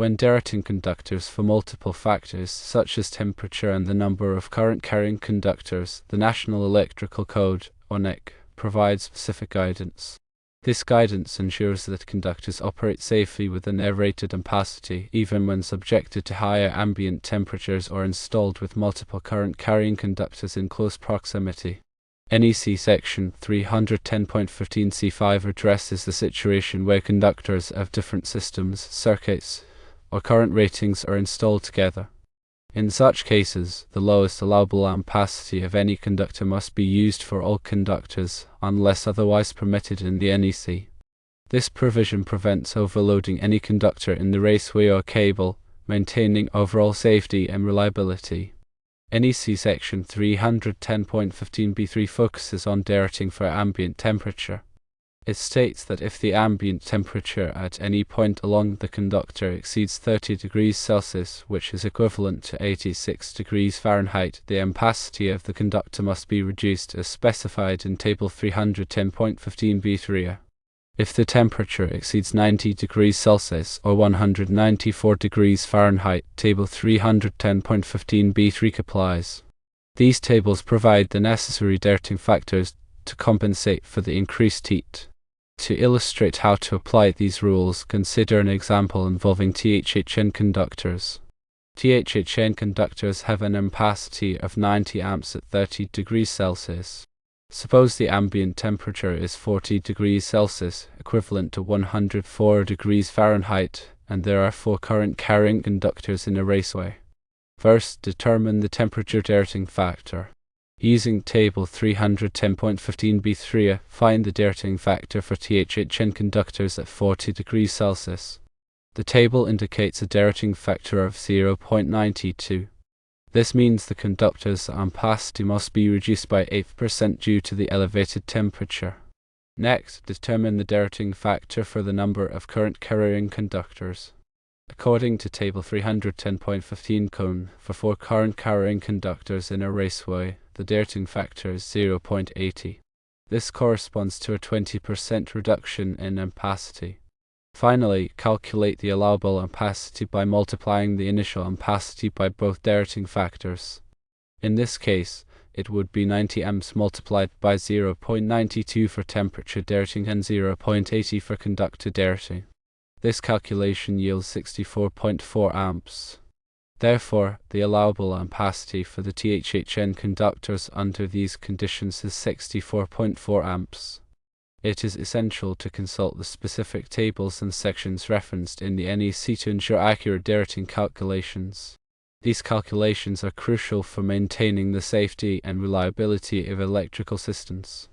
When derating conductors for multiple factors such as temperature and the number of current-carrying conductors, the National Electrical Code, or NEC, provides specific guidance. This guidance ensures that conductors operate safely within their rated ampacity, even when subjected to higher ambient temperatures or installed with multiple current-carrying conductors in close proximity. NEC Section 310.15c5 addresses the situation where conductors of different systems, circuits, or current ratings are installed together. In such cases, the lowest allowable ampacity of any conductor must be used for all conductors, unless otherwise permitted in the NEC. This provision prevents overloading any conductor in the raceway or cable, maintaining overall safety and reliability. NEC Section 310.15b3 focuses on derating for ambient temperature. It states that if the ambient temperature at any point along the conductor exceeds 30 degrees Celsius, which is equivalent to 86 degrees Fahrenheit, the ampacity of the conductor must be reduced as specified in Table 310.15b3. If the temperature exceeds 90 degrees Celsius or 194 degrees Fahrenheit, Table 310.15b3 applies. These tables provide the necessary derating factors to compensate for the increased heat. To illustrate how to apply these rules, consider an example involving THHN conductors. THHN conductors have an ampacity of 90 amps at 30 degrees Celsius. Suppose the ambient temperature is 40 degrees Celsius, equivalent to 104 degrees Fahrenheit, and there are 4 current-carrying conductors in a raceway. First, determine the temperature derating factor. Using Table 310.15b3, find the derating factor for THHN conductors at 40 degrees Celsius. The table indicates a derating factor of 0.92. This means the conductor's ampacity must be reduced by 8% due to the elevated temperature. Next, determine the derating factor for the number of current-carrying conductors. According to Table 310.15 cone, for 4 current-carrying conductors in a raceway, the derating factor is 0.80. This corresponds to a 20% reduction in ampacity. Finally, calculate the allowable ampacity by multiplying the initial ampacity by both derating factors. In this case, it would be 90 amps multiplied by 0.92 for temperature derating and 0.80 for conductor derating. This calculation yields 64.4 amps. Therefore, the allowable ampacity for the THHN conductors under these conditions is 64.4 amps. It is essential to consult the specific tables and sections referenced in the NEC to ensure accurate derating calculations. These calculations are crucial for maintaining the safety and reliability of electrical systems.